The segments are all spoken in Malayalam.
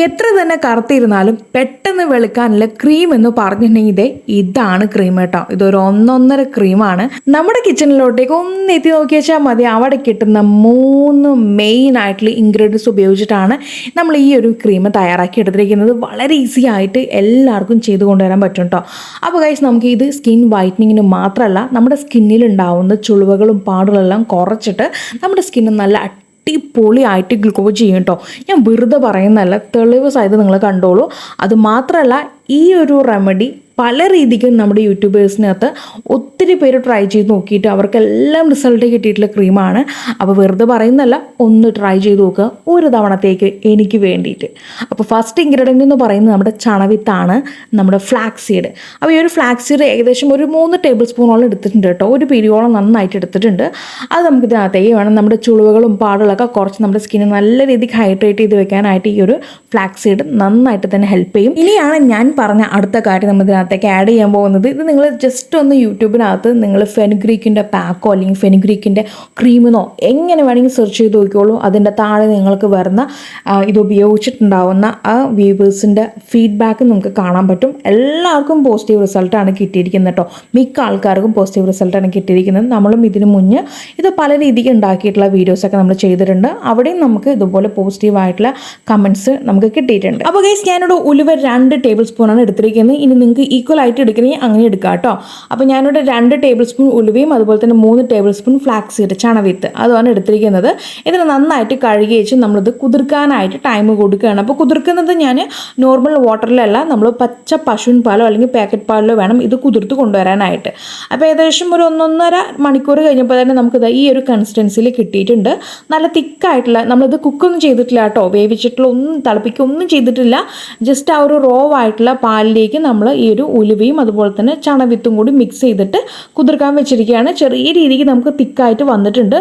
എത്ര തന്നെ കറുത്തിരുന്നാലും പെട്ടെന്ന് വെളുക്കാനുള്ള ക്രീം എന്ന് പറഞ്ഞിട്ടുണ്ടെങ്കിൽ ഇതാണ് ക്രീം കേട്ടോ. ഇതൊരു ഒന്നൊന്നര ക്രീമാണ്. നമ്മുടെ കിച്ചണിലോട്ടേക്ക് ഒന്ന് എത്തി നോക്കി വെച്ചാൽ മതി. അവിടെ കിട്ടുന്ന 3 മെയിൻ ആയിട്ടുള്ള ഇൻഗ്രീഡിയൻസ് ഉപയോഗിച്ചിട്ടാണ് നമ്മൾ ഈ ഒരു ക്രീം തയ്യാറാക്കി എടുത്തിരിക്കുന്നത്. വളരെ ഈസി ആയിട്ട് എല്ലാവർക്കും ചെയ്ത് കൊണ്ടുവരാൻ പറ്റും കേട്ടോ. അപ്പോൾ ഗൈസ്, നമുക്ക് ഇത് സ്കിൻ വൈറ്റനിങ്ങിന് മാത്രമല്ല, നമ്മുടെ സ്കിന്നിൽ ഉണ്ടാവുന്ന ചുളിവുകളും പാടുകളെല്ലാം കുറച്ചിട്ട് നമ്മുടെ സ്കിന്ന് നല്ല അടിപൊളിയായിട്ട് ഗ്ലോ ചെയ്യും കേട്ടോ. ഞാൻ വെറുതെ പറയുന്നതല്ല, തെളിവ് സഹിതം നിങ്ങൾ കണ്ടോളൂ. അത് മാത്രമല്ല, ഈ ഒരു റെമഡി പല രീതിക്കും നമ്മുടെ യൂട്യൂബേഴ്സിനകത്ത് ഒത്തിരി പേര് ട്രൈ ചെയ്ത് നോക്കിയിട്ട് അവർക്കെല്ലാം റിസൾട്ട് കിട്ടിയിട്ടുള്ള ക്രീമാണ്. അപ്പോൾ വെറുതെ പറയുന്നതല്ല, ഒന്ന് ട്രൈ ചെയ്ത് നോക്കുക ഒരു തവണത്തേക്ക് എനിക്ക് വേണ്ടിയിട്ട്. അപ്പോൾ ഫസ്റ്റ് ഇൻഗ്രീഡിയൻ്റ് എന്ന് പറയുന്നത് നമ്മുടെ ചണവിത്താണ്, നമ്മുടെ ഫ്ലാക്സ് സീഡ്. അപ്പോൾ ഈ ഒരു ഫ്ലാക്സ് സീഡ് ഏകദേശം ഒരു 3 ടേബിൾ സ്പൂണോളം എടുത്തിട്ടുണ്ട് കേട്ടോ. ഒരു പിരിയോളം നന്നായിട്ട് എടുത്തിട്ടുണ്ട്. അത് നമുക്ക് ഇതിനകത്തേക്ക് വേണം. നമ്മുടെ ചുളിവുകളും പാടുകളൊക്കെ കുറച്ച് നമ്മുടെ സ്കിന്ന് നല്ല രീതിക്ക് ഹൈഡ്രേറ്റ് ചെയ്ത് വെക്കാനായിട്ട് ഈ ഒരു ഫ്ലാക്സ് സീഡ് നന്നായിട്ട് തന്നെ ഹെൽപ്പ് ചെയ്യും. ഇനിയാണ് ഞാൻ പറഞ്ഞ അടുത്ത കാര്യം നമ്മൾ ഇതിനകത്തേക്ക് ആഡ് ചെയ്യാൻ പോകുന്നത്. ഇത് നിങ്ങൾ ജസ്റ്റ് ഒന്ന് യൂട്യൂബിനകത്ത് നിങ്ങൾ ഫെനുഗ്രീക്കിൻ്റെ പാക്കോ അല്ലെങ്കിൽ ഫെനുഗ്രീക്കിൻ്റെ ക്രീമെന്നോ എങ്ങനെ വേണമെങ്കിൽ സെർച്ച് ചെയ്ത് നോക്കിക്കോളൂ. അതിൻ്റെ താഴെ നിങ്ങൾക്ക് വരുന്ന ഇത് ഉപയോഗിച്ചിട്ടുണ്ടാവുന്ന ആ വ്യൂവേഴ്സിൻ്റെ ഫീഡ്ബാക്ക് നമുക്ക് കാണാൻ പറ്റും. എല്ലാവർക്കും പോസിറ്റീവ് റിസൾട്ടാണ് കിട്ടിയിരിക്കുന്നത് കേട്ടോ. മിക്ക ആൾക്കാർക്കും പോസിറ്റീവ് റിസൾട്ടാണ് കിട്ടിയിരിക്കുന്നത്. നമ്മളും ഇതിന് മുന്നേ ഇത് പല രീതിക്ക് ഉണ്ടാക്കിയിട്ടുള്ള വീഡിയോസൊക്കെ നമ്മൾ ചെയ്തിട്ടുണ്ട്. അവിടെയും നമുക്ക് ഇതുപോലെ പോസിറ്റീവായിട്ടുള്ള കമൻറ്റ്സ് നമുക്ക് കിട്ടിയിട്ടുണ്ട്. അപ്പോൾ ഗൈസ്, ഞാനിവിടെ ഉലുവ 2 ടേബിൾ സ്പൂണാണ് എടുത്തിരിക്കുന്നത്. ഇനി നിങ്ങൾക്ക് ഈക്വൽ ആയിട്ട് എടുക്കണമെങ്കിൽ അങ്ങനെ എടുക്കാം കേട്ടോ. അപ്പോൾ ഞാനിവിടെ 2 ടേബിൾ സ്പൂൺ ഉലുവയും അതുപോലെ തന്നെ 3 ടേബിൾ സ്പൂൺ ഫ്ലാക്സ് സീഡ് ചണവിത്ത് അതുമാണ് എടുത്തിരിക്കുന്നത്. ഇതിന് നന്നായിട്ട് കഴുകി വെച്ച് നമ്മളിത് കുതിർക്കാനായിട്ട് ടൈം കൊടുക്കുകയാണ്. അപ്പോൾ കുതിർക്കുന്നത് ഞാൻ നോർമൽ വാട്ടറിലല്ല, നമ്മൾ പച്ച പശുവിൻ പാലോ അല്ലെങ്കിൽ പാക്കറ്റ് പാലിലോ വേണം ഇത് കുതിർത്ത് കൊണ്ടുവരാനായിട്ട്. അപ്പോൾ ഏകദേശം ഒരു 1.5 മണിക്കൂർ കഴിഞ്ഞപ്പോൾ തന്നെ നമുക്കിത് ഈ ഒരു കൺസിസ്റ്റൻസിയിൽ കിട്ടിയിട്ടുണ്ട്. നല്ല തിക്കായിട്ടുള്ള, നമ്മളിത് കുക്കൊന്നും ചെയ്തിട്ടില്ല കേട്ടോ, വേവിച്ചിട്ടുള്ള ഒന്നും തിളപ്പിക്കൊന്നും ചെയ്തിട്ടില്ല. ജസ്റ്റ് ആ ഒരു റോ ആയിട്ടുള്ള പാലിലേക്ക് നമ്മൾ ഈ ഒരു ഉലുവയും അതുപോലെ തന്നെ ചണവിത്തും കൂടി മിക്സ് ചെയ്തിട്ട് കുതിർക്കാൻ വെച്ചിരിക്കുകയാണ്. ചെറിയ രീതിക്ക് നമുക്ക് തിക്കായിട്ട് വന്നിട്ടുണ്ട്.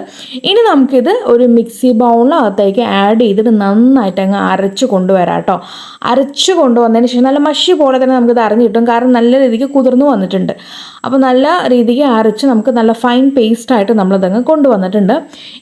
ഇനി നമുക്കിത് ഒരു മിക്സി ബൗളിനകത്തേക്ക് ആഡ് ചെയ്തിട്ട് നന്നായിട്ട് അങ്ങ് അരച്ച് കൊണ്ടുവരാം കേട്ടോ. അരച്ച് കൊണ്ടുവന്നതിന് ശേഷം നല്ല മഷി പോലെ തന്നെ നമുക്കിത് അരഞ്ഞ് കിട്ടും. കാരണം നല്ല രീതിക്ക് കുതിർന്ന് വന്നിട്ടുണ്ട്. അപ്പോൾ നല്ല രീതിക്ക് അരച്ച് നമുക്ക് നല്ല ഫൈൻ പേസ്റ്റായിട്ട് നമ്മളതങ്ങ് കൊണ്ടുവന്നിട്ടുണ്ട്.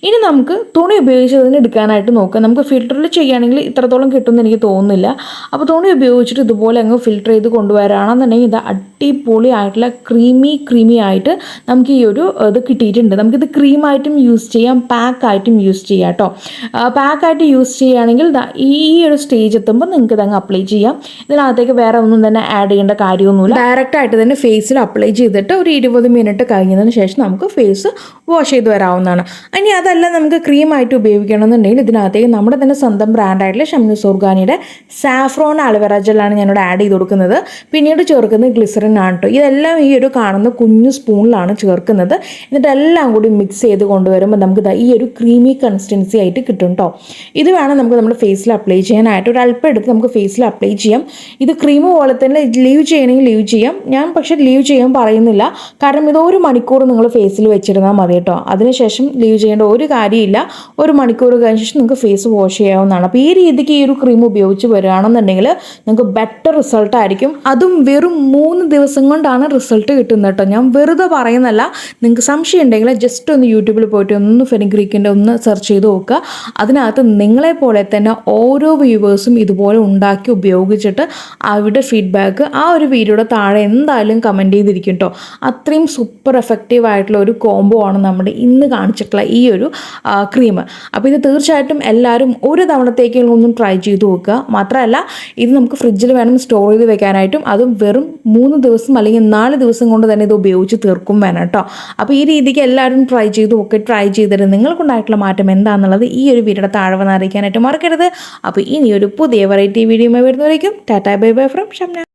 ഇനി നമുക്ക് തുണി ഉപയോഗിച്ച് അതിന് എടുക്കാനായിട്ട് നോക്കാം. നമുക്ക് ഫിൽറ്ററിൽ ചെയ്യുകയാണെങ്കിൽ ഇത്രത്തോളം കിട്ടുമെന്ന് എനിക്ക് തോന്നുന്നില്ല. അപ്പോൾ തുണി ഉപയോഗിച്ചിട്ട് ഇതുപോലെ അങ്ങ് ഫിൽറ്റർ ചെയ്ത് കൊണ്ടുവരാണെന്നുണ്ടെങ്കിൽ ഇത് അടിപൊളിയായിട്ടുള്ള ക്രീമി ആയിട്ട് നമുക്ക് ഈ ഒരു ഇത് കിട്ടിയിട്ടുണ്ട്. നമുക്കിത് ക്രീമായിട്ടും യൂസ് ചെയ്യാം, പാക്കായിട്ടും യൂസ് ചെയ്യാം കേട്ടോ. പാക്കായിട്ട് യൂസ് ചെയ്യുകയാണെങ്കിൽ ഈ ഒരു സ്റ്റേജ് എത്തുമ്പോൾ നിങ്ങൾക്ക് ഇതങ്ങ് അപ്ലൈ ചെയ്യാം. ഇതിനകത്തേക്ക് വേറെ ഒന്നും തന്നെ ആഡ് ചെയ്യേണ്ട കാര്യമൊന്നുമില്ല. ഡയറക്റ്റായിട്ട് തന്നെ ഫേസിൽ അപ്ലൈ ചെയ്തിട്ട് ഒരു 20 മിനിറ്റ് കഴിഞ്ഞതിന് ശേഷം നമുക്ക് ഫേസ് വാഷ് ചെയ്ത് വരാവുന്നതാണ്. ഇനി അതല്ല നമുക്ക് ക്രീമായിട്ട് ഉപയോഗിക്കണമെന്നുണ്ടെങ്കിൽ ഇതിനകത്തേക്ക് നമ്മുടെ തന്നെ സ്വന്തം ബ്രാൻഡായിട്ടുള്ള ഷംനു ഓർഗാനിയുടെ സാഫ്രോൺ അലോവേറ ജെല്ലാണ് ഞാനിവിടെ ആഡ് ചെയ്ത് കൊടുക്കുന്നത്. പിന്നീട് ചേർക്കുന്നത് ഗ്ലിസറിൻ ആണ് കേട്ടോ. ഇതെല്ലാം ഈ ഒരു കാണുന്ന കുഞ്ഞു സ്പൂണിലാണ് ചേർക്കുന്നത്. എന്നിട്ട് എല്ലാം കൂടി മിക്സ് ചെയ്ത് കൊണ്ടുവരുമ്പോൾ നമുക്ക് ഈ ഒരു ക്രീമി കൺസിസ്റ്റൻസി ആയിട്ട് കിട്ടും കേട്ടോ. ഇത് വേണം നമുക്ക് നമ്മുടെ ഫേസിൽ അപ്ലൈ ചെയ്യാനായിട്ട്. ഒരു അല്പം എടുത്ത് നമുക്ക് ഫേസിൽ അപ്ലൈ ചെയ്യാം. ഇത് ക്രീം പോലെ തന്നെ ലീവ് ചെയ്യണമെങ്കിൽ ലീവ് ചെയ്യാം. ഞാൻ പക്ഷേ ലീവ് ചെയ്യാൻ പറയുന്നില്ല. കാരണം ഇത് 1 മണിക്കൂർ നിങ്ങൾ ഫേസിൽ വെച്ചിരുന്നാൽ മതി കേട്ടോ. അതിനുശേഷം ലീവ് ചെയ്യേണ്ട ഒരു കാര്യമില്ല. 1 മണിക്കൂർ കഴിഞ്ഞ ശേഷം നിങ്ങൾക്ക് ഫേസ് വാഷ് ചെയ്യാവുന്നതാണ്. അപ്പോൾ ഈ രീതിക്ക് ഈ ഒരു ക്രീം ഉപയോഗിച്ച് വരികയാണെന്നുണ്ടെങ്കിൽ നിങ്ങൾക്ക് ബെറ്റർ റിസൾട്ട് ആയിരിക്കും. അതും വെറും 3 ദിവസം കൊണ്ടാണ് റിസൾട്ട് കിട്ടുന്നത് കേട്ടോ. ഞാൻ വെറുതെ പറയുന്നല്ല. നിങ്ങൾക്ക് സംശയം ഉണ്ടെങ്കിൽ ജസ്റ്റ് ഒന്ന് യൂട്യൂബിൽ പോയിട്ട് ഒന്ന് ഫെനുഗ്രീക്കിൻ്റെ ഒന്ന് സെർച്ച് ചെയ്ത് നോക്കുക. അതിനകത്ത് നിങ്ങളെപ്പോലെ തന്നെ ഓരോ വ്യൂവേഴ്സും ഇതുപോലെ ഉണ്ടാക്കി ഉപയോഗിച്ചിട്ട് അവരുടെ ഫീഡ്ബാക്ക് ആ ഒരു വീഡിയോയുടെ താഴെ എന്തായാലും കമൻറ്റ് ചെയ്തിരിക്കും കേട്ടോ. അത്രയും സൂപ്പർ എഫക്റ്റീവ് ആയിട്ടുള്ള ഒരു കോംബോ ആണ് നമ്മുടെ ഇന്ന് കാണിച്ചിട്ടുള്ള ഈ ഒരു ക്രീം. അപ്പോൾ ഇത് തീർച്ചയായിട്ടും എല്ലാവരും ഒരു തവണത്തേക്കും ഒന്നും ട്രൈ ചെയ്ത് നോക്കുക. മാത്രമല്ല, ഇത് നമുക്ക് ഫ്രിഡ്ജിൽ വേണം സ്റ്റോർ ചെയ്ത് വെക്കാനായിട്ടും. അതും വെറും 3 ദിവസം അല്ലെങ്കിൽ 4 ദിവസം കൊണ്ട് തന്നെ ഇത് ഉപയോഗിച്ച് തീർക്കും വേണം കേട്ടോ. അപ്പോൾ ഈ രീതിക്ക് എല്ലാവരും ട്രൈ ചെയ്ത് നോക്കി. ട്രൈ ചെയ്തിട്ട് നിങ്ങൾക്കുണ്ടായിട്ടുള്ള മാറ്റം എന്താണെന്നുള്ളത് ഈ ഒരു വീഡിയോയുടെ താഴെ വന്ന് അറിയിക്കാനായിട്ട് മറക്കരുത്. അപ്പോൾ ഇനി ഒരു പുതിയ വെറൈറ്റി വീഡിയോ വരുന്നവരേക്കും tata bye bye from Shamna.